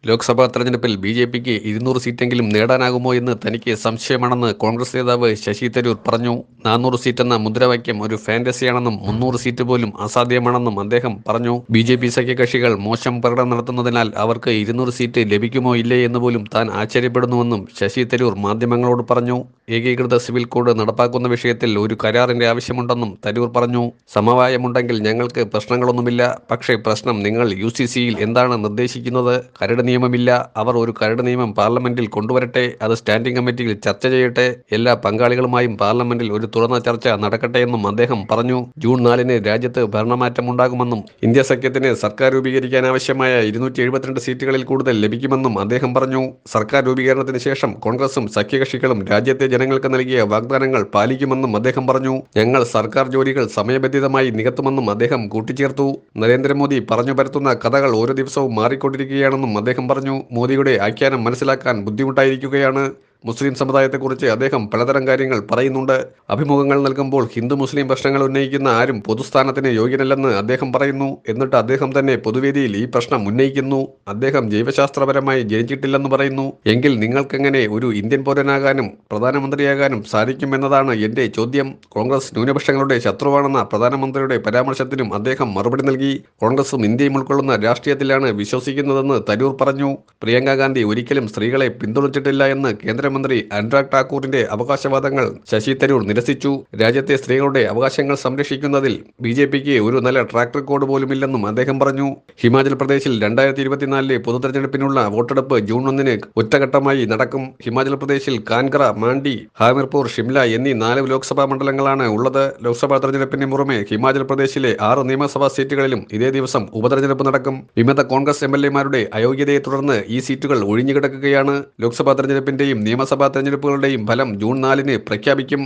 ലോക്സഭാ തെരഞ്ഞെടുപ്പിൽ ബി.ജെ.പിക്ക് 200 സീറ്റെങ്കിലും നേടാനാകുമോ എന്ന് തനിക്ക് സംശയമാണെന്ന് കോൺഗ്രസ് നേതാവ് ശശി തരൂർ പറഞ്ഞു. 400 സീറ്റെന്ന മുദ്രാവാക്യം ഒരു ഫാന്റസിയാണെന്നും 300 സീറ്റ് പോലും അസാധ്യമാണെന്നും അദ്ദേഹം പറഞ്ഞു. ബി.ജെ.പി സഖ്യകക്ഷികൾ മോശം പ്രകടനം നടത്തുന്നതിനാൽ അവർക്ക് 200 സീറ്റ് ലഭിക്കുമോ ഇല്ലേ എന്ന് പോലും താൻ ആശ്ചര്യപ്പെടുന്നുവെന്നും ശശി തരൂർ മാധ്യമങ്ങളോട് പറഞ്ഞു. ഏകീകൃത സിവിൽ കോഡ് നടപ്പാക്കുന്ന വിഷയത്തിൽ ഒരു കരാറിന്റെ ആവശ്യമുണ്ടെന്നും തരൂർ പറഞ്ഞു. സമവായമുണ്ടെങ്കിൽ ഞങ്ങൾക്ക് പ്രശ്നങ്ങളൊന്നുമില്ല. പക്ഷേ പ്രശ്നം നിങ്ങൾ UCCയിൽ എന്താണ് നിർദ്ദേശിക്കുന്നത്? കരട് നിയമമില്ല. അവർ ഒരു കരട് നിയമം പാർലമെന്റിൽ കൊണ്ടുവരട്ടെ. അത് സ്റ്റാൻഡിംഗ് കമ്മിറ്റിയിൽ ചർച്ച ചെയ്യട്ടെ. എല്ലാ പങ്കാളികളുമായും പാർലമെന്റിൽ ഒരു തുറന്ന ചർച്ച നടക്കട്ടെ എന്നും അദ്ദേഹം പറഞ്ഞു. ജൂൺ 4-ന് രാജ്യത്ത് ഭരണമാറ്റമുണ്ടാകുമെന്നും ഇന്ത്യ സഖ്യത്തിന് സർക്കാർ രൂപീകരിക്കാൻ ആവശ്യമായ 272 സീറ്റുകളിൽ കൂടുതൽ ലഭിക്കുമെന്നും അദ്ദേഹം പറഞ്ഞു. സർക്കാർ രൂപീകരണത്തിന് ശേഷം കോൺഗ്രസും സഖ്യകക്ഷികളും രാജ്യത്തെ ജനങ്ങൾക്ക് നൽകിയ വാഗ്ദാനങ്ങൾ പാലിക്കുമെന്നും അദ്ദേഹം പറഞ്ഞു. ഞങ്ങൾ സർക്കാർ ജോലികൾ സമയബന്ധിതമായി നികത്തുമെന്നും അദ്ദേഹം കൂട്ടിച്ചേർത്തു. നരേന്ദ്രമോദി പറഞ്ഞു പരത്തുന്ന കഥകൾ ഓരോ ദിവസവും മാറിക്കൊണ്ടിരിക്കുകയാണെന്നും അദ്ദേഹം പറഞ്ഞു. മോദിയുടെ ആഖ്യാനം മനസ്സിലാക്കാൻ ബുദ്ധിമുട്ടായിരിക്കുകയാണ്. മുസ്ലിം സമുദായത്തെക്കുറിച്ച് അദ്ദേഹം പലതരം കാര്യങ്ങൾ പറയുന്നുണ്ട്. അഭിമുഖങ്ങൾ നൽകുമ്പോൾ ഹിന്ദു മുസ്ലിം പ്രശ്നങ്ങൾ ഉന്നയിക്കുന്ന ആരും പൊതുസ്ഥാനത്തിന് യോഗ്യനല്ലെന്ന് അദ്ദേഹം പറയുന്നു. എന്നിട്ട് അദ്ദേഹം തന്നെ പൊതുവേദിയിൽ ഈ പ്രശ്നം ഉന്നയിക്കുന്നു. അദ്ദേഹം ജൈവശാസ്ത്രപരമായി ജനിച്ചിട്ടില്ലെന്ന് പറയുന്നു. എങ്കിൽ നിങ്ങൾക്കെങ്ങനെ ഒരു ഇന്ത്യൻ പൗരനാകാനും പ്രധാനമന്ത്രിയാകാനും സാധിക്കുമെന്നതാണ് എന്റെ ചോദ്യം. കോൺഗ്രസ് ന്യൂനപക്ഷങ്ങളുടെ ശത്രുവാണെന്ന പ്രധാനമന്ത്രിയുടെ പരാമർശത്തിനും അദ്ദേഹം മറുപടി നൽകി. കോൺഗ്രസും ഇന്ത്യയും ഉൾക്കൊള്ളുന്ന രാഷ്ട്രീയത്തിലാണ് വിശ്വസിക്കുന്നതെന്ന് തരൂർ പറഞ്ഞു. പ്രിയങ്ക ഗാന്ധി ഒരിക്കലും സ്ത്രീകളെ പിന്തുണച്ചിട്ടില്ല എന്ന് കേന്ദ്രമന്ത്രി അനുരാഗ് ഠാക്കൂറിന്റെ അവകാശവാദങ്ങൾ ശശി തരൂർ നിരസിച്ചു. രാജ്യത്തെ സ്ത്രീകളുടെ അവകാശങ്ങൾ സംരക്ഷിക്കുന്നതിൽ ബി.ജെ.പിക്ക് ഒരു നല്ല ട്രാക്ക് റെക്കോർഡ് പോലുമില്ലെന്നും അദ്ദേഹം പറഞ്ഞു. ഹിമാചൽ പ്രദേശിൽ 2024 പൊതുതെരഞ്ഞെടുപ്പിനുള്ള വോട്ടെടുപ്പ് ജൂൺ 1-ന് ഒറ്റഘട്ടമായി നടക്കും. ഹിമാചൽ പ്രദേശിൽ കാൻഗ്ര, മാണ്ഡി, ഹാമിർപൂർ, ഷിംല എന്നീ 4 ലോക്സഭാ മണ്ഡലങ്ങളാണ് ഉള്ളത്. ലോക്സഭാ തെരഞ്ഞെടുപ്പിന് പുറമെ ഹിമാചൽ പ്രദേശിലെ 6 നിയമസഭാ സീറ്റുകളിലും ഇതേ ദിവസം ഉപതെരഞ്ഞെടുപ്പ് നടക്കും. വിമത കോൺഗ്രസ് MLA-മാരുടെ അയോഗ്യതയെ തുടർന്ന് ഈ സീറ്റുകൾ ഒഴിഞ്ഞുകിടക്കുകയാണ്. ലോക്സഭാ തെരഞ്ഞെടുപ്പിന്റെയും നിയമസഭാ തെരഞ്ഞെടുപ്പുകളുടെയും ഫലം ജൂൺ 4-ന് പ്രഖ്യാപിക്കും.